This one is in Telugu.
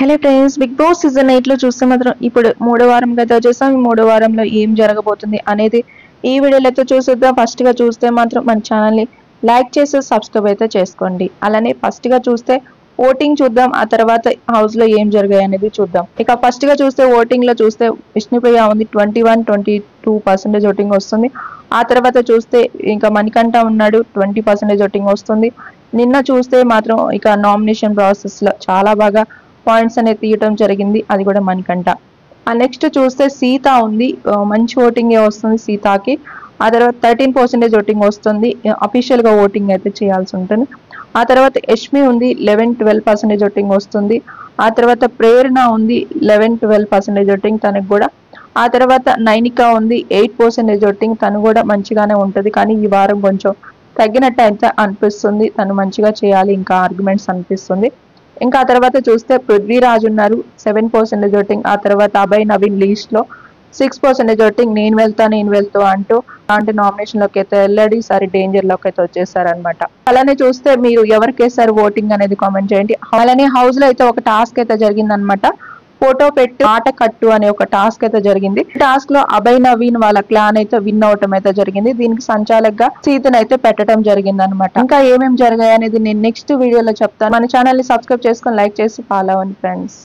Hello friends, Bigg Boss season 8 లో చూస్తే మాత్రం ఇప్పుడు మూడో వారం అయితే వచ్చేసాం. ఈ మూడో వారంలో ఏం జరగబోతుంది అనేది ఈ వీడియోలో అయితే చూసేద్దాం. ఫస్ట్ గా చూస్తే మాత్రం మన ఛానల్ ని లైక్ చేసి సబ్స్క్రైబ్ అయితే చేసుకోండి. అలానే ఫస్ట్ గా చూస్తే ఓటింగ్ చూద్దాం. ఆ తర్వాత హౌస్ లో ఏం జరిగాయి అనేది చూద్దాం. ఇక ఫస్ట్ గా చూస్తే ఓటింగ్ లో చూస్తే విష్ణుప్రియ ఉంది 21-22% ఓటింగ్ వస్తుంది. ఆ తర్వాత చూస్తే ఇంకా మణికంఠ ఉన్నాడు 20% ఓటింగ్ వస్తుంది. నిన్న చూస్తే మాత్రం ఇక నామినేషన్ ప్రాసెస్ లో చాలా బాగా పాయింట్స్ అనేది తీయటం జరిగింది, అది కూడా మణికంఠ. ఆ నెక్స్ట్ చూస్తే సీత ఉంది, మంచి ఓటింగ్ వస్తుంది సీతకి. ఆ తర్వాత 13% ఓటింగ్ వస్తుంది. అఫీషియల్ గా ఓటింగ్ అయితే చేయాల్సి ఉంటుంది. ఆ తర్వాత యష్మి ఉంది 11-12% ఓటింగ్ వస్తుంది. ఆ తర్వాత ప్రేరణ ఉంది 11-12% ఓటింగ్ తనకు కూడా. ఆ తర్వాత నైనిక ఉంది 8% ఓటింగ్, తను కూడా మంచిగానే ఉంటది. కానీ ఈ వారం కొంచెం తగ్గినట్టు అయితే అనిపిస్తుంది, తను మంచిగా చేయాలి ఇంకా ఆర్గ్యుమెంట్స్ అనిపిస్తుంది. ఇంకా ఆ తర్వాత చూస్తే పృథ్వీరాజ్ ఉన్నారు 7% ఓటింగ్. ఆ తర్వాత అభయ్ నవీన్ లీస్ట్ లో 6% ఓటింగ్. నేను వెళ్తా అంటూ అలాంటి నామినేషన్ లోకి అయితే వెళ్ళాడు. ఈసారి డేంజర్ లోకి అయితే వచ్చేసారనమాట. అలానే చూస్తే మీరు ఎవరికి వేసారు ఓటింగ్ అనేది కామెంట్ చేయండి. అలానే హౌస్ లో అయితే ఒక టాస్క్ అయితే జరిగిందనమాట. ఫోటో పెట్టి ఆట కట్టు అనే ఒక టాస్క్ అయితే జరిగింది. ఈ టాస్క్ లో అభయ్ నవీన్ వాళ్ళ క్లాన్ అయితే విన్ అవటం అయితే జరిగింది. దీనికి సంచాలకుగా సీతను అయితే పెట్టడం జరిగింది అనమాట. ఇంకా ఏమేమి జరిగాయి అనేది నేను నెక్స్ట్ వీడియోలో చెప్తాను. మన ఛానల్ ని సబ్స్క్రైబ్ చేసుకొని లైక్ చేసి ఫాలో అవ్వండి ఫ్రెండ్స్.